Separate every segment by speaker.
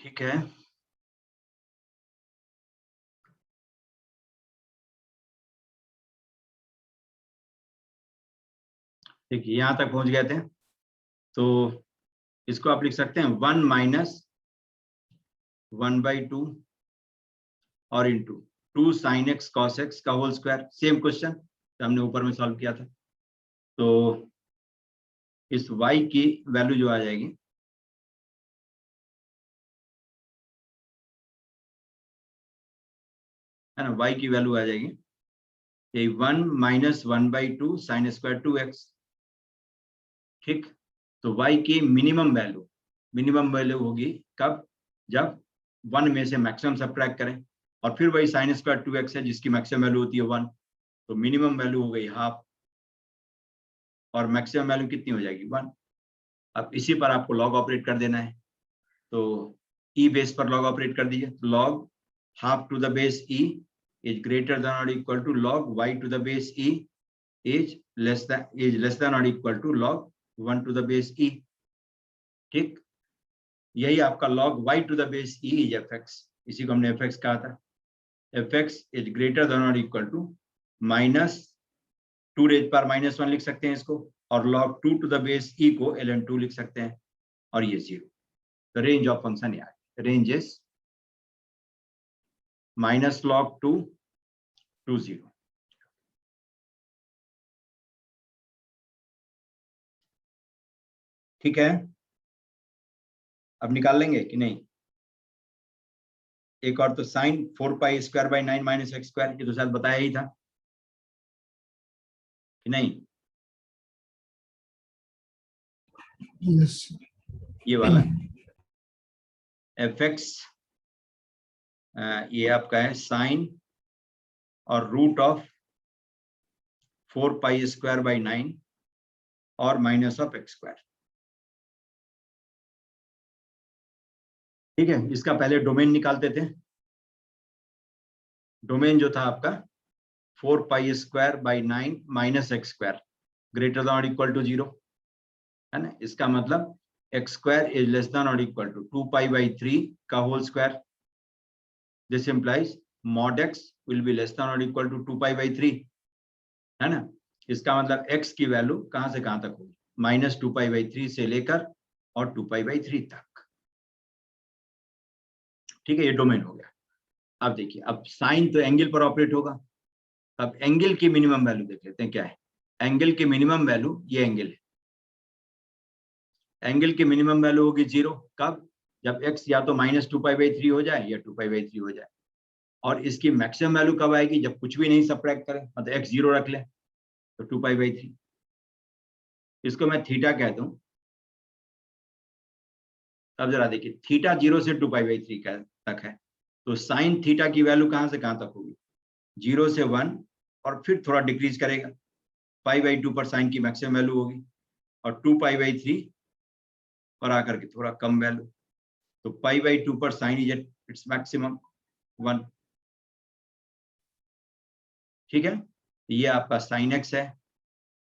Speaker 1: ठीक है, देखिए यहां तक पहुंच गए थे, तो इसको आप लिख सकते हैं 1 माइनस 1/2 और into 2 sine x cos x का होल स्क्वायर। सेम क्वेश्चन जो हमने ऊपर में सॉल्व किया था। तो इस y की वैल्यू जो आ जाएगी, है ना, y की वैल्यू आ जाएगी ये 1 माइनस 1/2 साइन स्क्वायर 2x। ठीक, तो y की मिनिमम वैल्यू होगी कब? जब 1 में से मैक्सिमम सब्ट्रैक्ट करें, और फिर वही साइन स्क्वायर 2x है जिसकी मैक्सिमम वैल्यू होती है 1, तो मिनिमम वैल्यू हो गई हाफ और मैक्सिमम वैल्यू कितनी हो जाएगी 1। अब इसी पर आपको लॉग ऑपरेट कर देना है, तो ई बेस पर लॉग ऑपरेट कर दीजिए। Log half to the base E is greater than और equal to log y to the base E is less than और equal to log 1 to the base E. ठीक, यही आपका log y to the base e is fx, इसी को हमने fx कहा था। fx इज ग्रेटर देन और इक्वल टू माइनस 2 रेज पर -1 लिख सकते हैं इसको, और log 2 to the base e को ln2 लिख सकते हैं, और ये 0। तो रेंज ऑफ फंक्शन यहाँ रेंज इज -log2 to 0। ठीक है, अब निकाल लेंगे कि नहीं? एक और तो साइन 4π²/9 - x², ये तो शायद बताया ही था कि नहीं?
Speaker 2: यस,
Speaker 1: ये वाला fx ये आपका है साइन और रूट ऑफ 4π²/9 और माइनस ऑफ x²। ठीक है, इसका पहले डोमेन निकालते थे। डोमेन जो था आपका 4π²/9 - x² ग्रेटर देन और इक्वल टू 0, है ना। इसका मतलब x² इज लेस देन और इक्वल टू 2π/3 का whole square. This implies mod x will be less than और इक्वल टू 2π/3, है ना। इसका मतलब x की वैल्यू कहां से कहां तक होगी? -2π/3 से लेकर और 2π/3 तक। ठीक है, ये डोमेन हो गया। अब देखिए, अब साइन तो एंगल पर ऑपरेट होगा। अब एंगल की मिनिमम वैल्यू देख लेते हैं क्या है। एंगल की मिनिमम वैल्यू, ये एंगल है, एंगल की मिनिमम वैल्यू होगी 0। कब? जब x या तो -2π/3 हो जाए या 2π/3 हो जाए। और इसकी मैक्सिमम वैल्यू कब आएगी? जब कुछ भी नहीं सब्ट्रैक्ट करें, मतलब x 0 रख लें, तो 2π/3। इसको मैं थीटा कहता हूं। अब जरा देखिए, थीटा 0 से 2π/3 तक है, तो साइन थीटा की वैल्यू कहां से कहां तक होगी? 0 से 1, और फिर थोड़ा डिक्रीज करेगा। π/2 पर साइन की मैक्सिमम वैल्यू होगी, और 2π/3 पर आकर के थोड़ा कम वैल्यू। तो π/2 पर sine is at its maximum 1। ठीक है, ये आपका साइन एक्स है,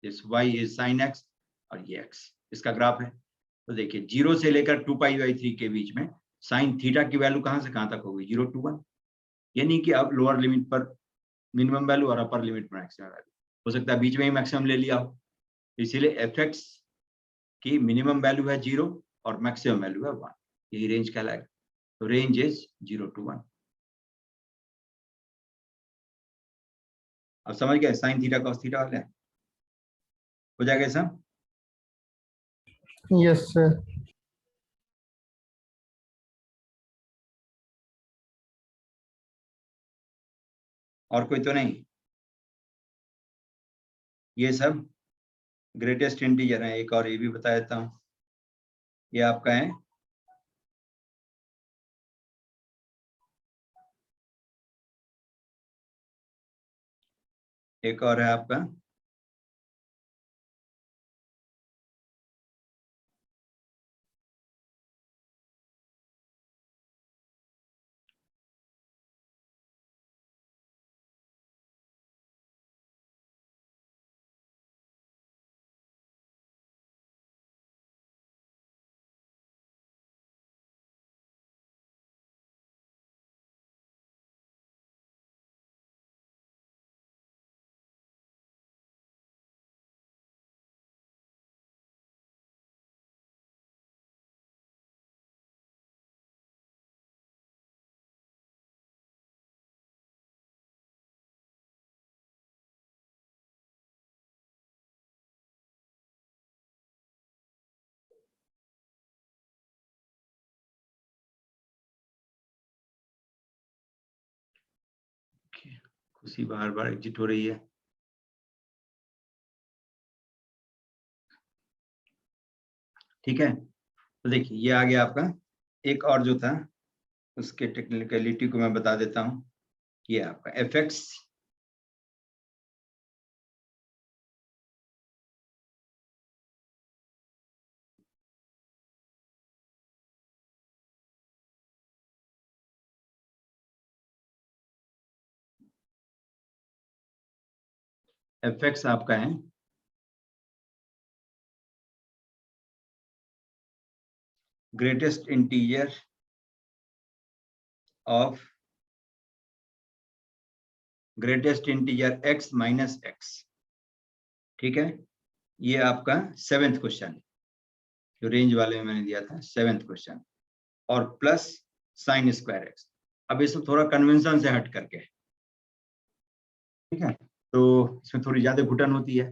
Speaker 1: this y is sine x, और ये x इसका ग्राफ है। तो देखिए 0 से लेकर 2π/3 के बीच में साइन थीटा की वैल्यू कहां से कहां तक होगी? 0 to 1। यानी कि अब लोअर लिमिट पर मिनिमम वैल्यू और अपर लिमिट पर मैक्सिमम वैल्यू, हो सकता है बीच में ही मैक्सिमम ले लिया हो। इसीलिए fx की मिनिमम वैल्यू है 0 और मैक्सिमम वैल्यू है 1, यही रेंज कहलाएगा। तो रेंज इज 0 to 1। अब समझ गए साइन थीटा कॉस थीटा वाले? हो जाएगा ऐसा?
Speaker 2: Yes sir.
Speaker 1: और कोई तो नहीं? ये सब ग्रेटेस्ट इंटीजर है। एक और ये भी बता देता हूँ, ये आपका है एक और है आपका उसी बार बार एग्जिट हो रही है। ठीक है, तो देखिए ये आ गया आपका। एक और जो था उसके टेक्निकलिटी को मैं बता देता हूँ। ये आपका fx आपका है greatest integer of greatest integer x minus x। ठीक है, ये आपका 7th क्वेश्चन जो रेंज वाले में मैंने दिया था, 7th क्वेश्चन। और प्लस साइन स्क्वायर एक्स। अब इसमें थोड़ा कन्वेंशन से हट करके, ठीक है, तो इसमें थोड़ी ज्यादा घुटन होती है।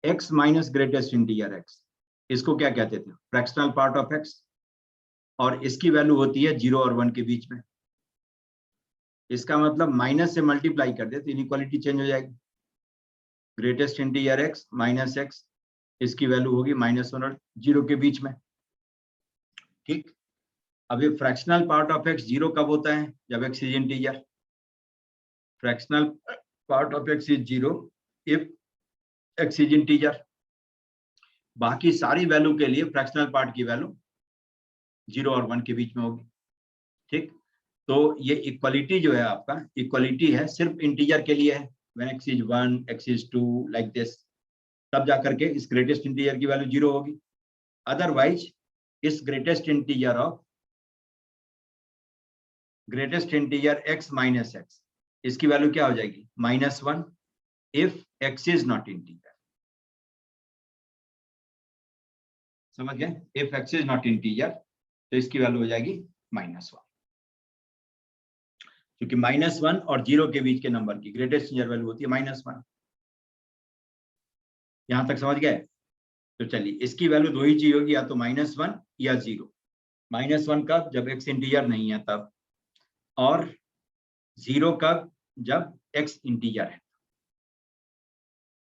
Speaker 1: x minus greatest integer x, इसको क्या कहते थे? फ्रैक्शनल पार्ट ऑफ x, और इसकी वैल्यू होती है 0 और 1 के बीच में। इसका मतलब माइनस से मल्टीप्लाई कर दे तो इनइक्वालिटी चेंज हो जाएगी। Greatest integer x minus x, इसकी वैल्यू होगी -1 और 0 के बीच में। ठीक, अब ये फ्रैक्शनल पार्ट ऑफ x 0 कब होता है? जब x is integer. Fractional part of x is 0 if x is integer. बाकी सारी वैल्यू के लिए फ्रैक्शनल पार्ट की वैल्यू 0 और 1 के बीच में होगी। ठीक, तो ये इक्वलिटी जो है आपका, इक्वलिटी है सिर्फ इंटीजर के लिए है। When x is 1 x is 2 like this, तब जाकर के इस ग्रेटेस्ट इंटीजर की वैल्यू 0 होगी। अदरवाइज इस greatest integer x minus x, इसकी वैल्यू क्या हो जाएगी? -1 if x is not integer. समझ गए? If x is not integer तो इसकी वैल्यू हो जाएगी -1, क्योंकि -1 और 0 के बीच के नंबर की ग्रेटेस्ट इंटीजर वैल्यू होती है -1। यहां तक समझ गए? तो चलिए, इसकी वैल्यू दो ही चीज होगी, या तो -1 या 0। -1 कब? जब x इंटीजर नहीं है तब, और 0 कब? जब x इंटीजर है।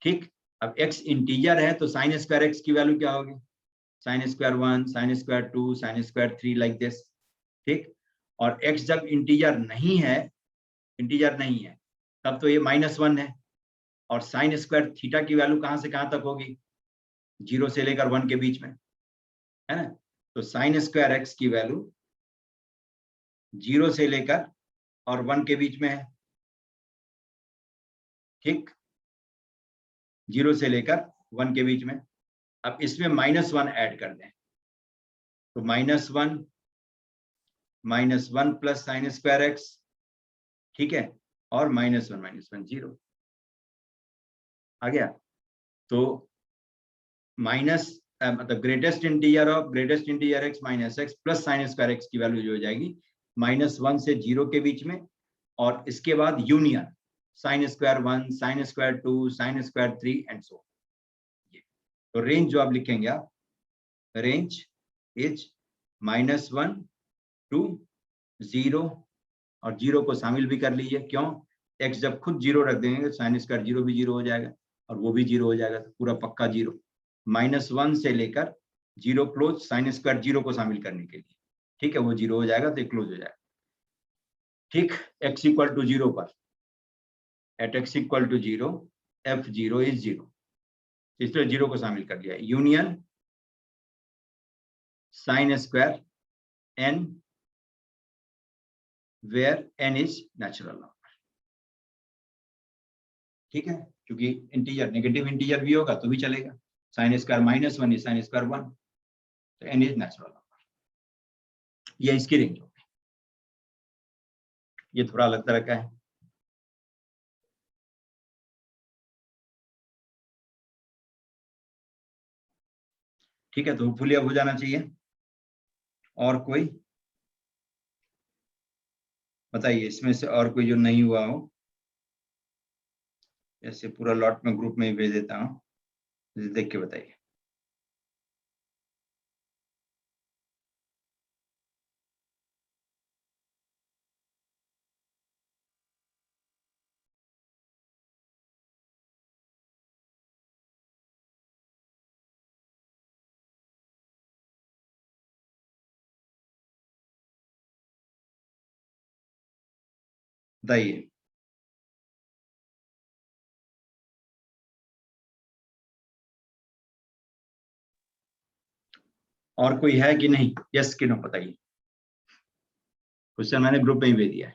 Speaker 1: ठीक, अब x इंटीजर है तो साइन स्क्वायर x की वैल्यू क्या होगी? Sine square 1, sine square 2, sine square 3 like this. ठीक, और x जब इंटीजर नहीं है, तब तो ये -1 है। और साइन स्क्वायर थीटा की वैल्यू कहां से कहां तक होगी? 0 से लेकर 1 के बीच में, है ना? तो साइन स्क्वायर x की वैल्यू 0 से लेकर और 1 के बीच में है। ठीक, 0 से लेकर 1 के बीच में। अब इसमें -1 ऐड कर दें तो -1 प्लस साइन स्क्वायर एक्स, ठीक है, और -1 0 आ गया। तो माइनस मतलब greatest integer x minus x plus sine square x की वैल्यू जो हो जाएगी -1 से 0 के बीच में, और इसके बाद union sine square 1, sine square 2, sine square 3 and so. तो रेंज जो आप लिखेंगे, आप रेंज इज -1 टू 0, और 0 को शामिल भी कर लीजिए। क्यों? x जब खुद 0 रख देंगे साइन स्क्वायर 0 भी 0 हो जाएगा, और वो भी 0 हो जाएगा, तो पूरा पक्का 0। -1 से लेकर 0 क्लोज, साइन स्क्वायर 0 को शामिल करने के लिए, ठीक है, वो 0 हो जाएगा तो ये क्लोज हो जाएगा। ठीक, x इक्वल टू 0 पर, at x equal to 0 f0 is 0, इसलिए 0 को शामिल कर लिया। Union sine square n where n is natural number। ठीक है, क्योंकि इंटीजर नेगेटिव इंटीजर भी होगा तो भी चलेगा। Sine square -1 is sine square 1, तो n इज नेचुरल नंबर। ये इसकी रेंज होगी। ये थोड़ा अलग तरह का है। ठीक है, तो फुली अब हो जाना चाहिए। और कोई बताइए इसमें से, और कोई जो नहीं हुआ हो? ऐसे पूरा लॉट में ग्रुप में ही भेज देता हूँ, देख के बताइए। बताइए। और कोई है कि नहीं? यस कि नो बताइए। क्वेश्चन मैंने ग्रुप में ही भेज दिया है।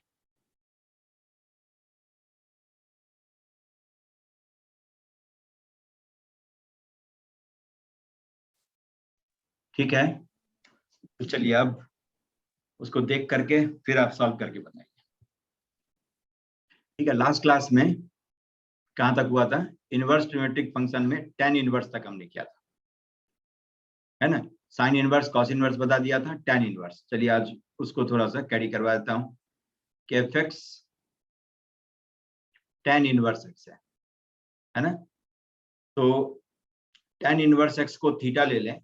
Speaker 1: ठीक है, तो चलिए अब उसको देख करके फिर आप सॉल्व करके बताइए। ठीक है, लास्ट क्लास में कहां तक हुआ था? इनवर्स ट्रिमेट्रिक फंक्शन में tan इनवर्स तक हमने किया था, है ना। साइन इनवर्स, कॉस इनवर्स बता दिया था, tan इनवर्स। चलिए आज उसको थोड़ा सा कैरी करवा देता हूं कि F x tan inverse x है ना। तो tan इनवर्स एक्स को थीटा ले लें,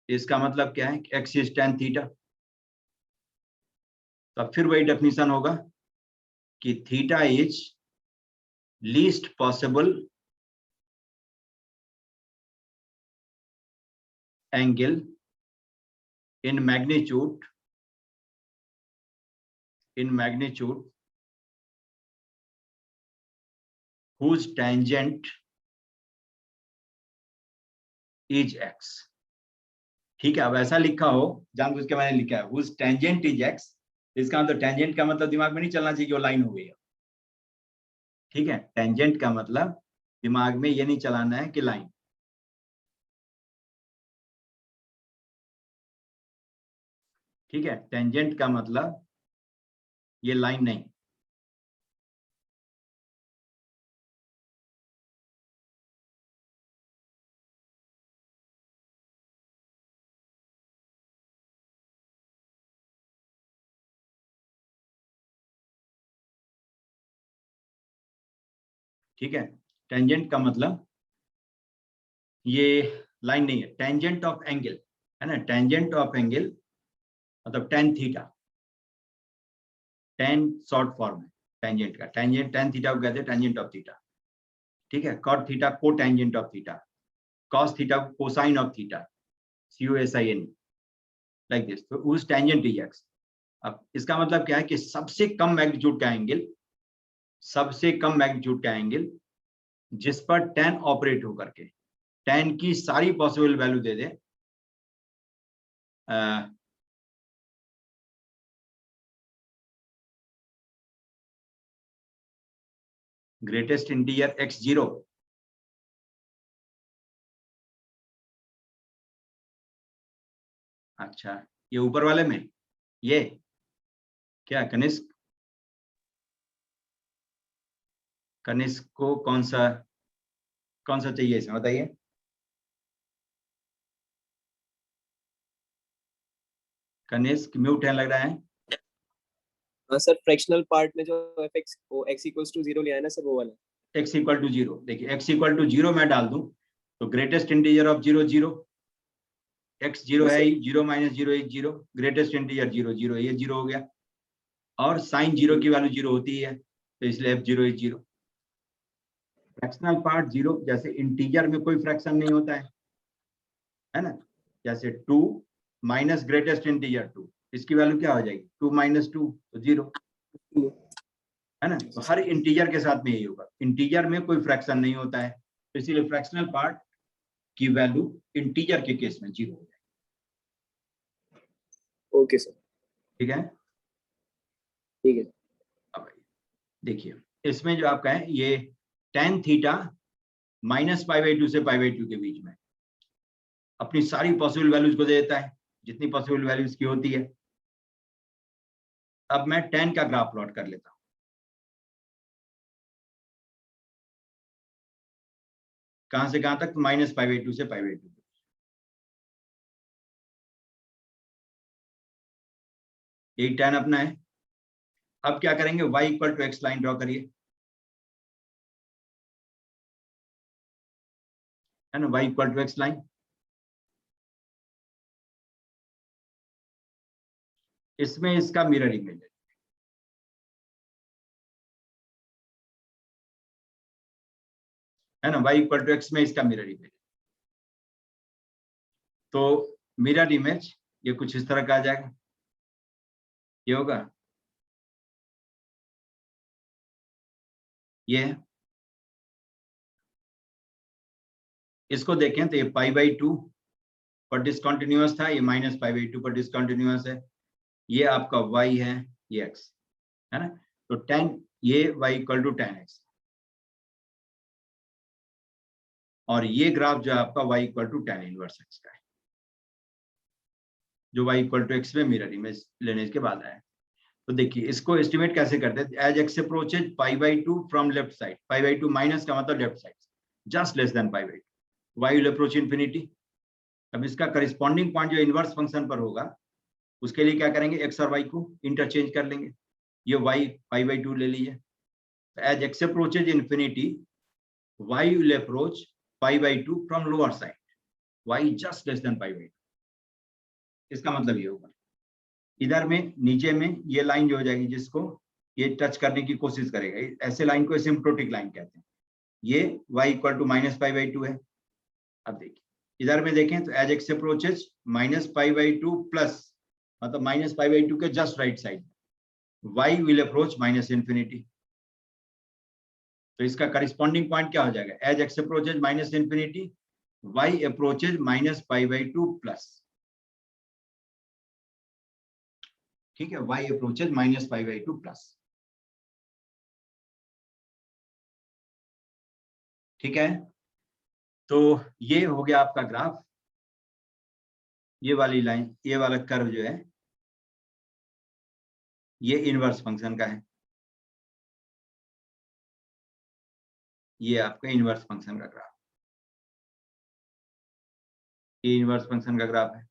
Speaker 1: इसका मतलब क्या है? X is tan theta. तो अब फिर वही डेफिनेशन होगा कि theta is least possible angle in magnitude whose tangent is x। ठीक है, अब ऐसा लिखा हो, जानबूझ के मैंने लिखा है whose tangent is x। इसका मतलब टेंजेंट का मतलब दिमाग में नहीं चलना चाहिए कि वो लाइन हो गई है। ठीक है, टेंजेंट का मतलब दिमाग में ये नहीं चलाना है कि लाइन। ठीक है, टेंजेंट का मतलब ये लाइन नहीं। ठीक है, टेंजेंट का मतलब ये लाइन नहीं है। टेंजेंट ऑफ एंगल है ना, टेंजेंट ऑफ एंगल मतलब tan theta. tan short form है टेंजेंट का। टेंजेंट tan थीटा को कहते हैं टेंजेंट ऑफ थीटा। ठीक है, cot थीटा को tangent of theta, cos theta को cosine of theta, COSIN like this. तो उस टेंजेंट इज एक्स। अब इसका मतलब क्या है कि सबसे कम मैग्नीट्यूड का एंगल, सबसे कम मैग्नीट्यूड का एंगल जिस पर tan ऑपरेट होकर के tan की सारी पॉसिबल वैल्यू दे दे, ग्रेटेस्ट इंटीजर x0। अच्छा, ये ऊपर वाले में ये क्या कनिष्क, कनिष्क को कौन सा चाहिए इसमें बताइए। कनिष्क म्यूट है लग रहा है।
Speaker 3: सर फ्रैक्शनल पार्ट में जो fx को x इक्वल्स टू 0 लिया है ना सर, वो वाला।
Speaker 1: x इक्वल टू 0, देखिए x इक्वल टू 0 मैं डाल दूं तो ग्रेटेस्ट इंटीजर ऑफ 0 0, x 0 है, 0 माइनस 0 इज 0, ग्रेटेस्ट इंटीजर 0 0, ये 0 हो गया। और साइन 0 की वैल्यू 0 होती है, तो इसलिए f0 इज 0। फ्रैक्शनल पार्ट 0, जैसे इंटीजर में कोई फ्रैक्शन नहीं होता है ना। जैसे 2 माइनस ग्रेटेस्ट इंटीजर 2, इसकी वैल्यू क्या हो जाएगी? 2 माइनस 2 तो 0, है ना। तो हर इंटीजर के साथ में यही होगा, इंटीजर में कोई फ्रैक्शन नहीं होता है, तो इसीलिए फ्रैक्शनल पार्ट की वैल्यू इंटीजर के केस में 0 हो जाएगी।
Speaker 3: ओके सर,
Speaker 1: ठीक है,
Speaker 3: ठीक है।
Speaker 1: अब देखिए इसमें जो आपका है ये tan थीटा माइनस π/2 से π/2 के बीच में अपनी सारी पॉसिबल वैल्यूज को दे देता है, जितनी पॉसिबल वैल्यूज की होती है। अब मैं tan का ग्राफ प्लॉट कर लेता हूं। कहां से कहां तक? माइनस π/2 से π/2। यही tan अपना है। अब क्या करेंगे? y equal to x line draw करिए, है ना, y equal to x line. इसमें इसका मिरर इमेज है ना, y इक्वल टू एक्स में इसका मिरर इमेज। तो मिरर इमेज ये कुछ इस तरह का आ जाएगा, ये होगा। ये है। इसको देखें तो ये π/2 पर डिसकंटिन्यूअस था, ये -π/2 पर डिसकंटिन्यूअस है। ये आपका y है, ये x है ना। तो tan ये y = tan x, और ये ग्राफ जो है आपका y = tan इनवर्स x का है, जो y = x में मिरर इमेज लेने के बाद आया। तो देखिए इसको एस्टिमेट कैसे करते हैं, as x approaches π/2 from left side, π/2 minus का मतलब left side, just less than π/2, y will approach infinity. अब इसका करिस्पॉन्डिंग पॉइंट जो इनवर्स फंक्शन पर होगा, उसके लिए क्या करेंगे, x और y को इंटरचेंज कर लेंगे। ये y π/2 ले लीजिए, as x approaches infinity y will approach π/2 from lower side, y just less than π/2। इसका मतलब ये होगा इधर में नीचे में ये लाइन जो हो जाएगी, जिसको ये टच करने की कोशिश करेगा, ऐसे लाइन को एसिम्प्टोटिक लाइन कहते हैं। ये y = -π/2 है। अब देखिए इधर में देखें तो एज x अप्रोचेज -π/2 प्लस, मतलब -π/2 के just right side y will approach -∞। तो इसका करिस्पॉन्डिंग पॉइंट क्या हो जाएगा, as x approaches -∞, y approaches -π/2 plus, ठीक है, y अप्रोचेज -π/2 प्लस, ठीक है। तो ये हो गया आपका ग्राफ। ये वाली लाइन, ये वाला कर्व जो है, ये इनवर्स फंक्शन का है, ये आपका इनवर्स फंक्शन का ग्राफ, ये इनवर्स फंक्शन का ग्राफ है।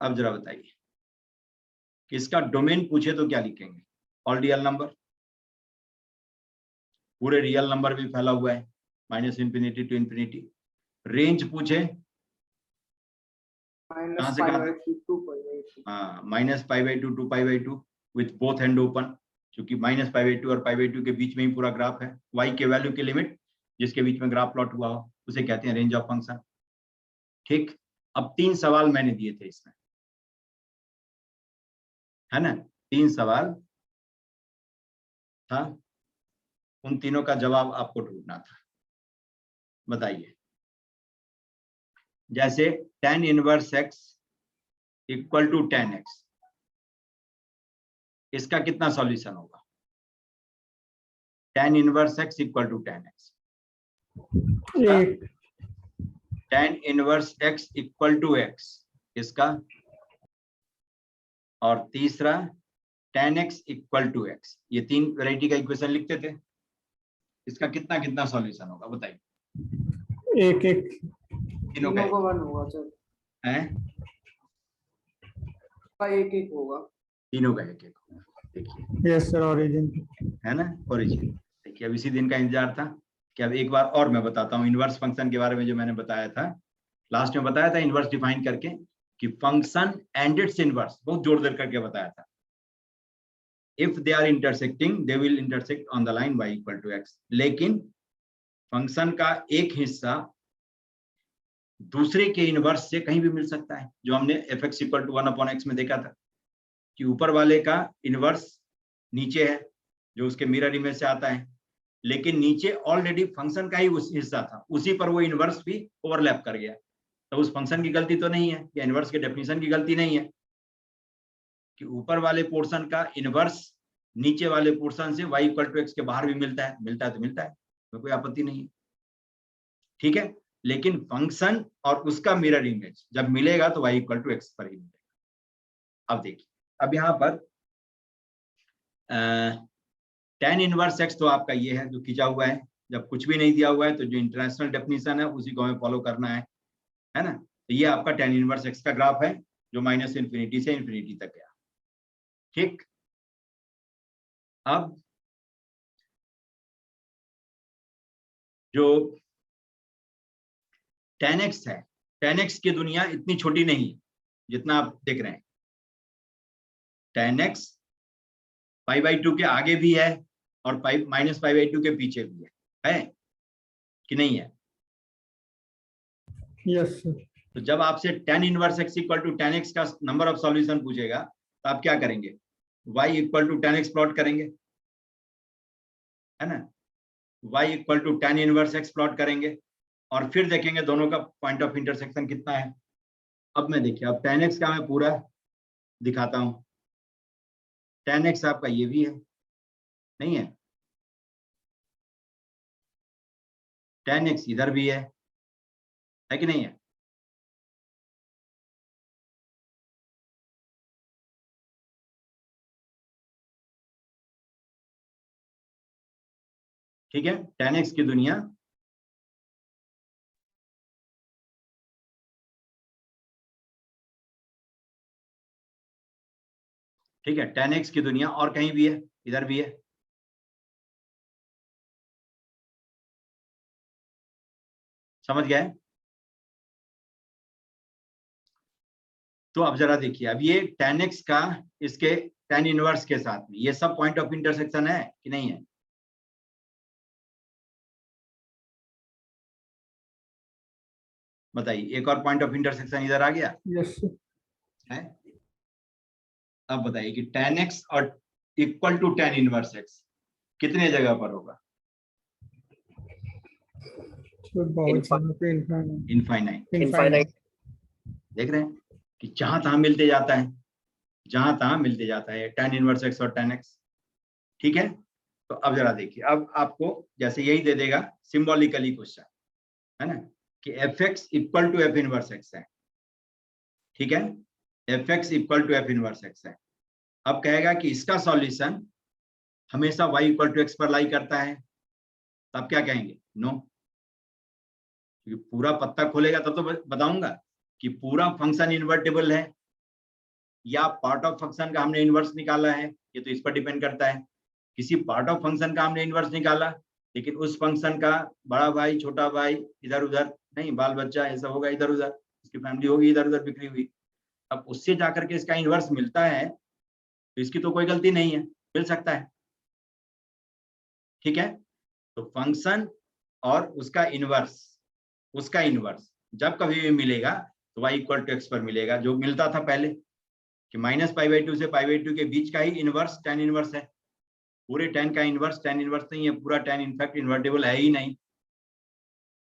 Speaker 1: अब जरा बताइए कि इसका डोमेन पूछे तो क्या लिखेंगे, ऑल रियल नंबर, पूरे रियल नंबर भी फैला हुआ है, -∞ to ∞। रेंज पूछे कहां से कहां, हाँ, -π/2 to π/2 with both end open, क्योंकि -π/2 और π/2 के बीच में ही पूरा ग्राफ है। y के वैल्यू की लिमिट जिसके बीच में ग्राफ प्लॉट हुआ हो उसे कहते हैं रेंज ऑफ फंक्शन, ठीक। अब 3 सवाल मैंने दिए थे इसमें, है ना, 3 सवाल था, उन तीनों का जवाब आपको ढूंढना था। बताइए, जैसे tan inverse x = tan x, इसका कितना सॉल्यूशन होगा, tan inverse x = tan x, tan inverse x = x, इसका, और तीसरा tan x = x। ये 3 वैरायटी का इक्वेशन लिखते थे, इसका कितना कितना सॉल्यूशन होगा बताइए।
Speaker 2: एक
Speaker 1: तीनों का
Speaker 4: 1 होगा सर,
Speaker 1: है,
Speaker 4: एक होगा,
Speaker 1: तीनों का एक होगा। देखिए,
Speaker 2: यस सर, ओरिजिन
Speaker 1: है ना, ओरिजिन। देखिए अब इसी दिन का इंतजार था कि अब एक बार और मैं बताता हूँ इनवर्स फंक्शन के बारे में, जो मैंने बताया था लास्ट में, बताया था इनवर्स डिफाइन करके कि फंक्शन एंड इट्स इनवर्स, बहुत जोर देर करके बताया था। If they are intersecting they will intersect on the line y = x, लेकिन फंक्शन का एक हिस्सा दूसरे के इनवर्स से कहीं भी मिल सकता है, जो हमने fx = 1/x में देखा था कि ऊपर वाले का इनवर्स नीचे है, जो उसके मिरर इमेज से आता है, लेकिन नीचे ऑलरेडी फंक्शन का ही उस हिस्सा था, उसी पर वो इनवर्स भी ओवरलैप कर गया। तो उस फंक्शन की गलती तो नहीं है, या इनवर्स के डेफिनेशन की गलती नहीं है कि ऊपर वाले पोर्शन का इनवर्स नीचे वाले पोर्शन से y = x के बाहर भी मिलता है, तो मिलता है, तो कोई आपत्ति नहीं है, ठीक है। लेकिन फंक्शन और उसका मिरर इमेज जब मिलेगा तो y = x पर ही मिलेगा। अब देखिए, अब यहाँ पर tan इनवर्स x तो आपका ये है जो खींचा हुआ है, जब कुछ भी नहीं दिया हुआ है तो जो इंटरनेशनल डेफिनेशन है उसी को हमें फॉलो करना है ना। तो ये आपका tan इनवर्स x का ग्राफ है जो -∞ से इन्फिनिटी तक गया, ठीक। अब जो tan x है, tan x की दुनिया इतनी छोटी नहीं है जितना आप देख रहे हैं। tan x π/2 के आगे भी है और -π/2 के पीछे भी है कि नहीं है?
Speaker 2: Yes sir.
Speaker 1: तो जब आपसे tan inverse x = tan x का नंबर ऑफ सॉल्यूशन पूछेगा तो आप क्या करेंगे, y = tan x प्लॉट करेंगे, है ना, y equal to tan inverse x plot करेंगे और फिर देखेंगे दोनों का पॉइंट ऑफ इंटरसेक्शन कितना है। अब मैं देखिए, अब tan x का मैं पूरा दिखाता हूं। tan x आपका ये भी है, नहीं है, tan x इधर भी है कि नहीं है? ठीक है, tan x की दुनिया ठीक है, tan x की दुनिया और कहीं भी है, इधर भी है। समझ गए? तो अब जरा देखिए, अब ये tan x का इसके tan इनवर्स के साथ में ये सब पॉइंट ऑफ इंटरसेक्शन है कि नहीं है? बताइए, एक और पॉइंट ऑफ इंटरसेक्शन इधर आ गया
Speaker 2: यस
Speaker 1: है। अब बताइए कि tan x और equal to tan inverse x कितने जगह पर होगा?
Speaker 2: बहुत जगह पे इनफाइनाइट
Speaker 1: इनफाइनाइट। देख रहे हैं कि जहां तहां मिलते जाता है, जहां तहां मिलते जाता है tan इनवर्स x और tan x। ठीक है, तो अब जरा देखिए, अब आपको जैसे यही दे देगा सिंबॉलिकली क्वेश्चन, है ना, कि fx equal to f inverse x है। ठीक है, fx equal to f inverse x है। अब कहेगा कि इसका सॉल्यूशन हमेशा y इक्वल टू x पर लाई करता है, तब क्या कहेंगे? नो। क्योंकि पूरा पत्ता खोलेगा तब तो बताऊंगा कि पूरा फंक्शन इन्वर्टेबल है या पार्ट ऑफ फंक्शन का हमने इनवर्स निकाला है, ये तो इस पर डिपेंड करता है। किसी पार्ट ऑफ फंक्शन का हमने इनवर्स निकाला, लेकिन उस फंक्शन का बड़ा भाई छोटा भाई इधर उधर नहीं, बाल बच्चा ऐसा होगा इधर उधर, इसकी फैमिली होगी इधर उधर बिखरी हुई, अब उससे जाकर के इसका इनवर्स मिलता है तो इसकी तो कोई गलती नहीं है, मिल सकता है। ठीक है, तो फंक्शन और उसका इनवर्स जब कभी भी मिलेगा तो y इक्वल टू x पर मिलेगा, जो मिलता था पहले कि -π/2 से π/2 के बीच का ही इनवर्स tan इनवर्स है। पूरे tan का इनवर्स tan इनवर्स नहीं है, पूरा tan इनफैक्ट इन्वर्टेबल है ही नहीं,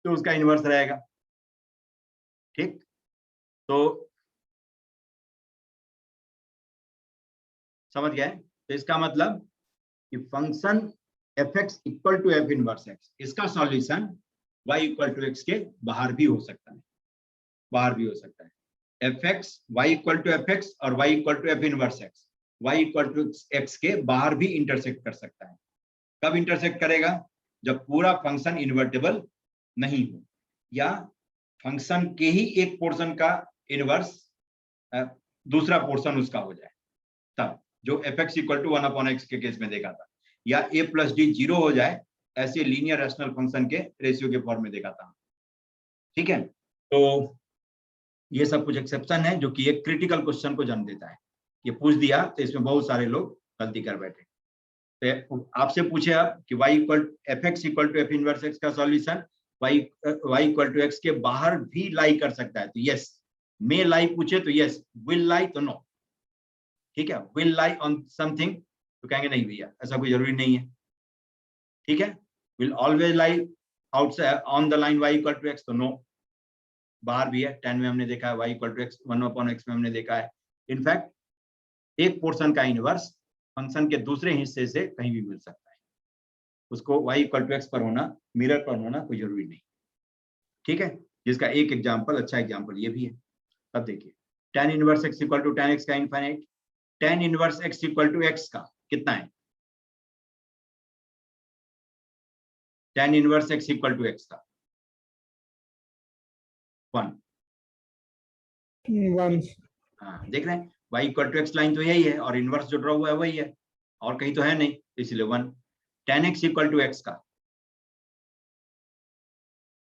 Speaker 1: तो उसका इनवर्स रहेगा। ठीक, तो समझ गए? तो इसका मतलब कि function fx equal to f inverse x, इसका solution y equal to x के बाहर भी हो सकता है, बाहर भी हो सकता है। fx y equal to fx और y equal to f inverse x y equal to x के बाहर भी इंटरसेक्ट कर सकता है। कब इंटरसेक्ट करेगा? जब पूरा फंक्शन इन्वर्टेबल नहीं हो या फंक्शन के ही एक पोर्शन का इनवर्स दूसरा पोर्शन उसका हो जाए, तब जो fx इक्वल टू 1/x के केस में देखा था, या a प्लस डी 0 हो जाए, ऐसे लीनियर रैशनल फंक्शन के रेशियो के फॉर्म में देखा था। ठीक है, तो ये सब कुछ एक्सेप्शन है जो कि एक क्रिटिकल क्वेश्चन को जन्म देता है। ये पूछ दिया तो इसमें बहुत सारे लोग गलती कर बैठे। तो आपसे पूछे अब कि y equal fx equal to f inverse x का solution y equal to x के बाहर भी लाई कर सकता है, तो यस। मे लाई पूछे तो यस, विल लाई तो नो। ठीक है, विल लाई ऑन समथिंग तो कहेंगे नहीं भैया ऐसा कोई जरूरी नहीं है। ठीक है, will always lie outside on the line y equal to x तो नो, बाहर भी है। 10 में हमने देखा है y equal to x 1/x में हमने देखा है। इनफैक्ट एक पोर्शन का इनवर्स फंक्शन के दूसरे हिस्से से कहीं भी मिल सकता है, उसको y इक्वल टू x पर होना, मिरर पर होना कोई जरूरी नहीं। ठीक है, जिसका एक एग्जांपल, अच्छा एग्जांपल ये भी है। अब देखिए, tan inverse x equal to tan x का infinite, tan inverse x equal to x का कितना है? tan inverse x equal to x का 1। हाँ, देख रहे हैं y equal to x line तो यही है और इनवर्स जो ड्रॉ हुआ है वही है, और कहीं तो है नहीं, इसलिए 1। tan x equal to x का,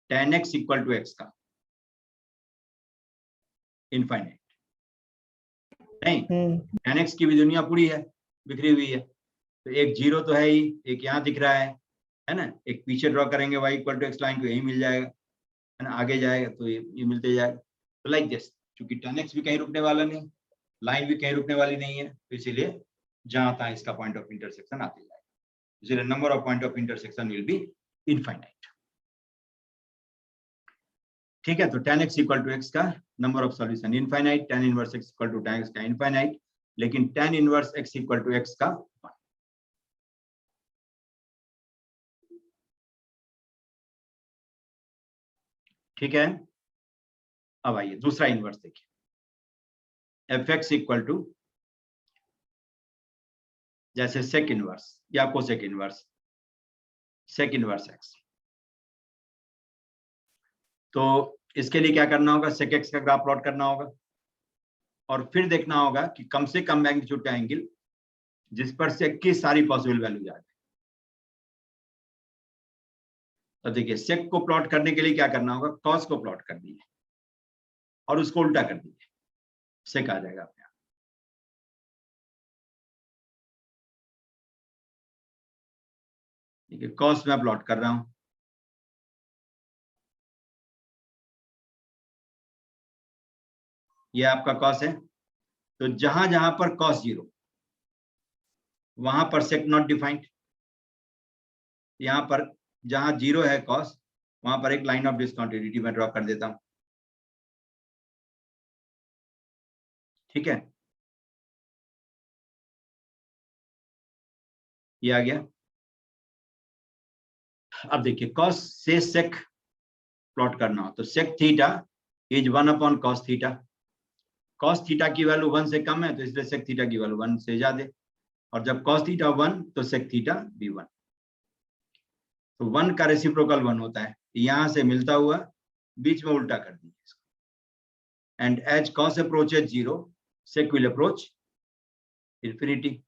Speaker 1: tan x equal to x का इनफाइनाइट नहीं, tan x की भी दुनिया पूरी है, बिखरी हुई है, तो एक 0 तो है ही, एक यहाँ दिख रहा है ना, एक पीछे ड्रॉ करेंगे y equal to x line को, यही मिल जाएगा, है ना, आगे जाएगा तो ये मिलते जाएगा। तो लाइक दिस, क्योंकि tan x भी कहीं रुकने वाला नहीं, लाइन भी कहीं रुकने वाली नहीं है, तो इसीलिए जहां तहां इसका पॉइंट ऑफ इंटरसेक्शन आते जाएगा। इसलिए number of point of intersection will be infinite. ठीक है, तो tan x equal to x का number of solution infinite, tan inverse x equal to tan x का इनफाइनाइट, लेकिन tan inverse x equal to x का 1। ठीक है, अब आइए दूसरा इनवर्स देखिए, fx इक्वल टू जैसे सेक इनवर्स या cosec inverse, sec inverse x। तो इसके लिए क्या करना होगा, सेक x का ग्राफ प्लॉट करना होगा और फिर देखना होगा कि कम से कम मैग्नीट्यूड का एंगल जिस पर सेक की सारी पॉसिबल वैल्यू आ जाए। तो देखिए, सेक को प्लॉट करने के लिए क्या करना होगा, कॉस को प्लॉट कर दीजिए और उसको उल्टा कर दीजिए, सेक आ जाएगा अपने आप। ठीक है, कॉस मैं प्लॉट कर रहा हूं, ये आपका कॉस है। तो जहां जहां पर कॉस 0 वहां पर सेक नॉट डिफाइंड। यहां पर जहां 0 है कॉस, वहां पर एक लाइन ऑफ डिसकंटिन्यूटी मैं ड्रॉ कर देता हूं। ठीक है, ये आ गया। अब देखिए, कॉस से सेक प्लॉट करना हो तो sec theta is 1 upon cos theta. Cos theta की वैल्यू 1 से कम है तो इसलिए सेक थीटा की वैल्यू 1 से ज्यादा, और जब कॉस थीटा 1 तो सेक थीटा भी 1। तो 1 का रेसिप्रोकल 1 होता है, यहां से मिलता हुआ बीच में उल्टा कर दीजिए इसको। And as cos approaches 0 sec will approach infinity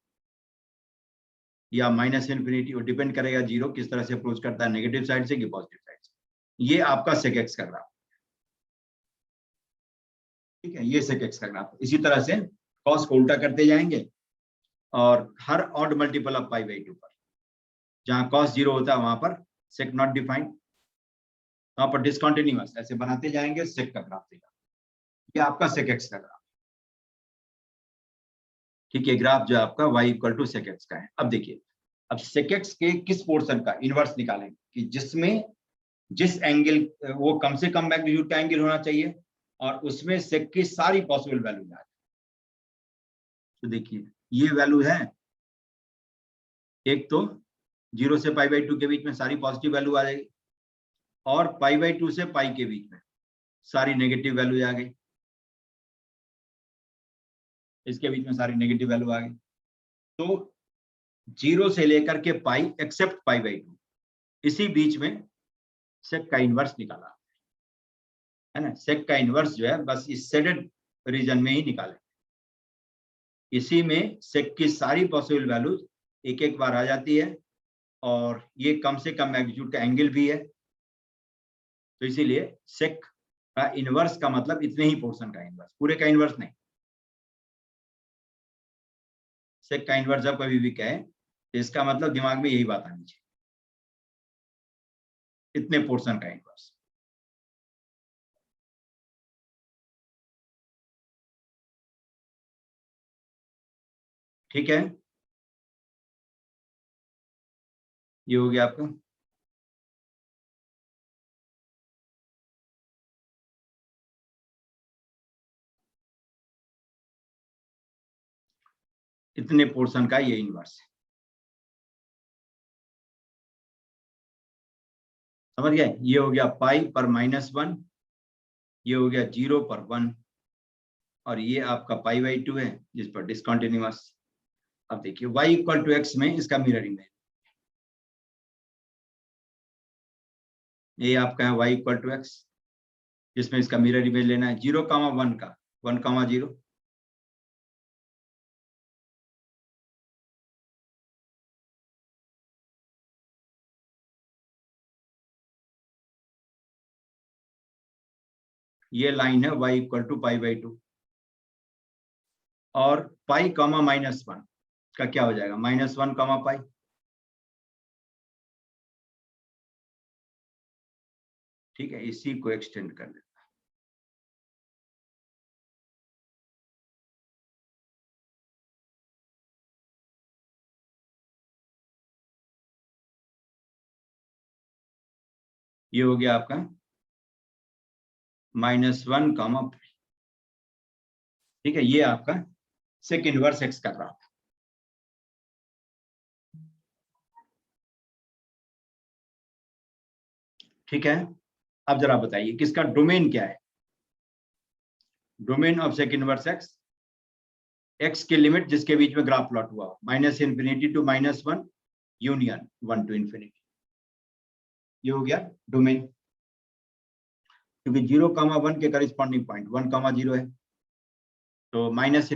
Speaker 1: या माइनस इंफिनिटी, वो डिपेंड करेगा 0 किस तरह से अप्रोच करता है, नेगेटिव साइड से कि पॉजिटिव साइड से। ये आपका सेक एक्स का ग्राफ। ठीक है, ये सेक एक्स का ग्राफ। इसी तरह से कॉस को उल्टा करते जाएंगे और हर odd multiple of pi by 2 पर जहां कॉस 0 होता है वहां पर सेक नॉट डिफाइंड, वहां पर डिसकंटिन्यूअस ऐसे बनाते जाएंगे, सेक का ग्राफ देगा। ये आपका सेक एक्स का ग्राफ। ठीक है, ग्राफ जो आपका y equal to sec x का है। अब देखिए, अब सेक एक्स के किस पोर्शन का इनवर्स निकालेंगे कि जिसमें जिस एंगल वो कम से कम मैग्नीट्यूड का एंगल होना चाहिए और उसमें सेक की सारी पॉसिबल वैल्यू आ जाए। तो देखिए, ये वैल्यू है, एक तो 0 से पाई बाई 2 के बीच में सारी पॉजिटिव वैल्यू आ जाएगी और पाई बाई 2 से पाई के बीच में सारी नेगेटिव वैल्यू आ गई, इसके बीच में सारी नेगेटिव वैल्यू आ गई। तो 0 से लेकर के पाई एक्सेप्ट पाई बाई 2, इसी बीच में सेक का इनवर्स निकाला है ना। सेक का इनवर्स जो है बस इस शेडेड रीजन में ही निकाले, इसी में सेक की सारी पॉसिबल वैल्यूज एक एक बार आ जाती है और ये कम से कम मैग्नीट्यूड का एंगल भी है। तो इसीलिए सेक का इनवर्स का मतलब इतने ही पोर्शन का इनवर्स, पूरे का इनवर्स नहीं। सेक का इनवर्स जब कभी भी कहें तो इसका मतलब दिमाग में यही बात आनी चाहिए, इतने पोर्शन का इनवर्स। ठीक है, ये हो गया आपका। इतने पोर्शन का ये इनवर्स है, समझ गए। ये हो गया पाई पर -1, ये हो गया 0 पर 1 और ये आपका पाई बाई 2 है जिस पर डिसकंटिन्यूअस। अब देखिए, y इक्वल टू x में इसका मिरर इमेज, ये आपका है y इक्वल टू x, जिसमें इसका मिरर इमेज लेना है 0,1 का 1,0। ये लाइन है y equal to pi by 2 और पाई कॉमा -1 का क्या हो जाएगा, -1 कॉमा पाई। ठीक है, इसी को एक्सटेंड कर देते ये हो गया आपका -1, ठीक है, ये आपका सेक इनवर्स एक्स कर रहा था। ठीक है, अब जरा बताइए किसका डोमेन क्या है? Domain of sec inverse x, x के लिमिट जिसके बीच में ग्राफ प्लॉट हुआ, -∞ to -1 यूनियन 1 to ∞, ये हो गया डोमेन। क्योंकि 0,1 के करिस्पॉन्डिंग पॉइंट 1,0 है, तो -∞ से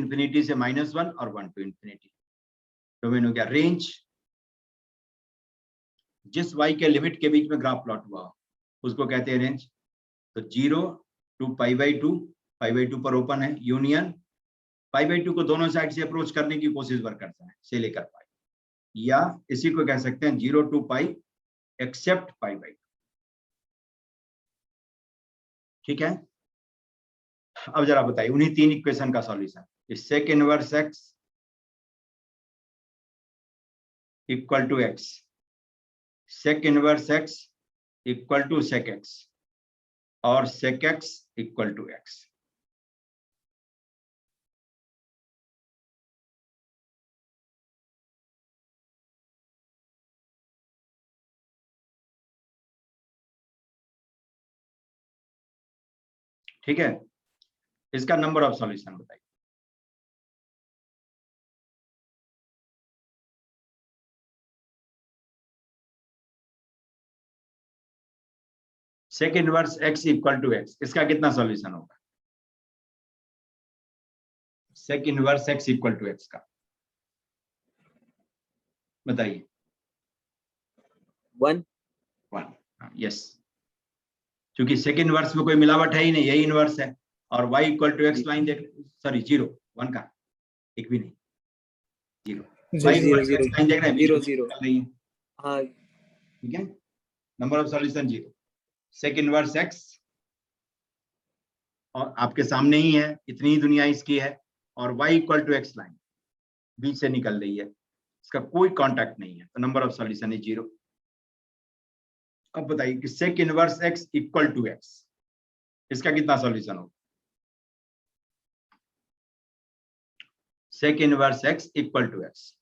Speaker 1: -1 और 1 to ∞, डोमेन हो गया। रेंज, जिस y के लिमिट के बीच में ग्राफ प्लॉट हुआ उसको कहते हैं रेंज। तो 0 to π/2, π/2 पर ओपन है, यूनियन π/2 को दोनों साइड से अप्रोच करने की कोशिश करता है से लेकर पाई, या इसी को कह सकते हैं 0 to π एक्सेप्ट π/2। ठीक है, अब जरा बताइए उन्हीं 3 इक्वेशन का solution. Sec inverse x equal to x, sec inverse x equal to sec x, और sec x equal to x. ठीक है, इसका नंबर ऑफ सॉल्यूशन बताइए। Sec inverse x equal to x, इसका कितना सॉल्यूशन होगा? Sec inverse x equal to x का बताइए।
Speaker 3: 1।
Speaker 1: यस, क्योंकि सेक इनवर्स में कोई मिलावट है ही नहीं, यही इनवर्स है। और y equal to x line देख, सॉरी 0 1 का एक भी नहीं, 0 y equal to x line देख रहे हैं,
Speaker 3: 0
Speaker 1: नहीं है।
Speaker 3: हाँ,
Speaker 1: ठीक है, number of solution 0। Sec inverse x और आपके सामने ही है, इतनी ही दुनिया इसकी है, और y equal to x line बीच से निकल रही है, इसका कोई कांटेक्ट नहीं है, तो नंबर ऑफ सॉल्यूशन इज 0। अब बताइए कि sec inverse x equal to x, इसका कितना सॉल्यूशन होगा? Sec inverse x equal to x,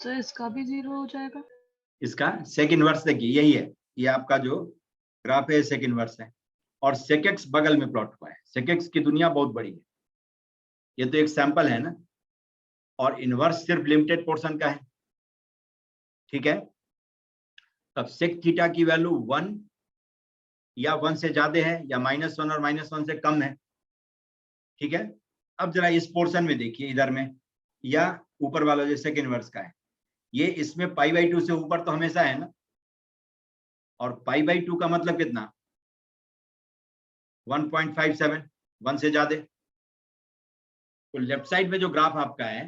Speaker 5: तो इसका भी 0 हो जाएगा।
Speaker 1: इसका सेक इनवर्स देखिए यही है, ये आपका जो ग्राफ है सेक इनवर्स है, और सेक एक्स बगल में प्लॉट हुआ है। सेक एक्स की दुनिया बहुत बड़ी है, ये तो एक सैंपल है ना, और इनवर्स सिर्फ लिमिटेड पोर्शन का है। ठीक है, तब सेक थीटा की वैल्यू 1 या 1 से ज्यादा है, या -1 और -1 से कम है। ठीक है, अब जरा इस पोर्शन में देखिए, इधर में या ऊपर वाला जो सेक इनवर्स का है, ये इसमें π/2 से ऊपर तो हमेशा है ना, और π/2 का मतलब कितना? 1.57, 1 से ज्यादा। तो लेफ्ट साइड में जो ग्राफ आपका है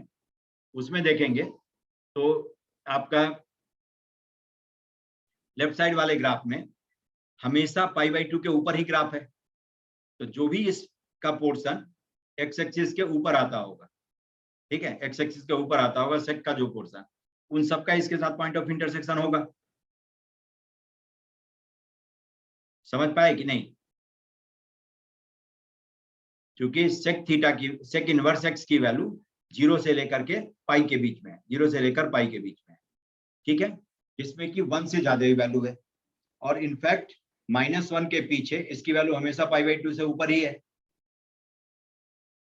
Speaker 1: उसमें देखेंगे तो आपका लेफ्ट साइड वाले ग्राफ में हमेशा π/2 के ऊपर ही ग्राफ है। तो जो भी इसका पोर्शन एक्स एक्सिस के ऊपर आता होगा, ठीक है, एक्स एक्सिस के ऊपर आता होगा सेक का जो पोर्शन, उन सबका इसके साथ पॉइंट ऑफ इंटरसेक्शन होगा। समझ पाए कि नहीं? क्योंकि सेक थीटा की, सेक इनवर्स एक्स की वैल्यू 0 से लेकर के पाई के बीच में है, 0 से लेकर पाई के बीच में है। ठीक है, इसमें कि 1 से ज्यादा वैल्यू है, और इनफैक्ट -1 के पीछे इसकी वैल्यू हमेशा π/2 से ऊपर ही है।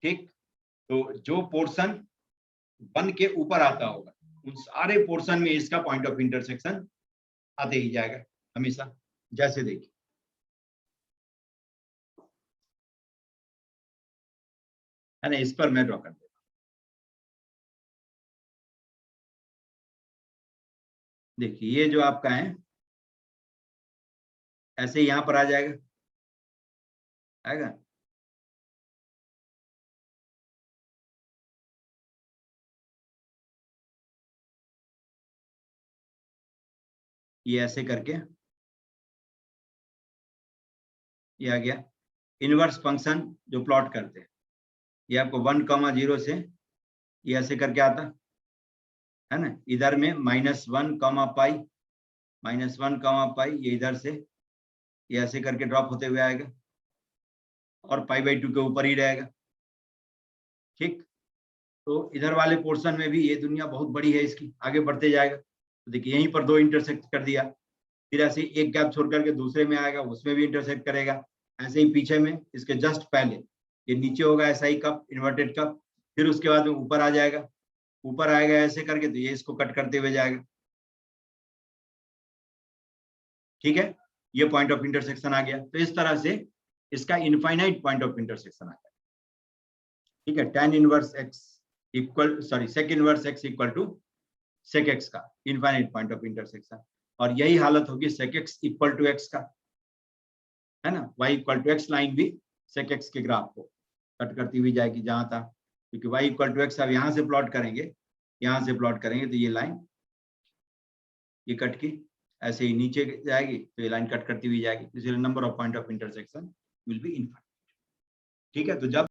Speaker 1: ठीक, तो जो पोर्शन 1 के ऊपर आता होगा उन सारे पोर्शन में इसका पॉइंट ऑफ इंटरसेक्शन आते ही जाएगा हमेशा। जैसे देखिए, है ना, इस पर मैं ड्रॉ कर देता हूं। देखिए ये जो आपका है ऐसे यहां पर आ जाएगा, आएगा। ये ऐसे करके ये आ गया इनवर्स फंक्शन जो प्लॉट करते हैं, ये आपको 1,0 से ये ऐसे करके आता है ना, इधर में -1 कॉमा पाई, -1 कॉमा पाई, ये इधर से ये ऐसे करके ड्रॉप होते हुए आएगा और π/2 के ऊपर ही रहेगा। ठीक, तो इधर वाले पोर्शन में भी ये दुनिया बहुत बड़ी है, इसकी आगे बढ़ते जाएगा। तो देखिए यहीं पर 2 इंटरसेक्ट कर दिया, फिर ऐसे ही एक गैप छोड़ करके दूसरे में आएगा, उसमें भी इंटरसेक्ट करेगा। ऐसे ही पीछे में इसके जस्ट पहले ये नीचे होगा SI कप, इन्वर्टेड कप, फिर उसके बाद में ऊपर आ जाएगा, ऊपर आएगा ऐसे करके, तो ये इसको कट करते हुए जाएगा। ठीक है, ये पॉइंट ऑफ इंटरसेक्शन आ गया। तो इस तरह से इसका इनफाइनाइट पॉइंट ऑफ इंटरसेक्शन आ गया। ठीक है, tan inverse x equal, sorry sec inverse x equal to sec x का इनफाइनाइट पॉइंट ऑफ इंटरसेक्शन। और यही हालत होगी sec x equal to x का, है ना, y equal to x line भी sec x के ग्राफ को कट करती हुई जाएगी जहां था, क्योंकि y इक्वल टू x अब यहां से प्लॉट करेंगे, यहां से प्लॉट करेंगे तो ये लाइन ये कट की ऐसे ही नीचे जाएगी, तो ये लाइन कट करती हुई जाएगी, इसलिए number of point of intersection will be infinite. ठीक है, तो जब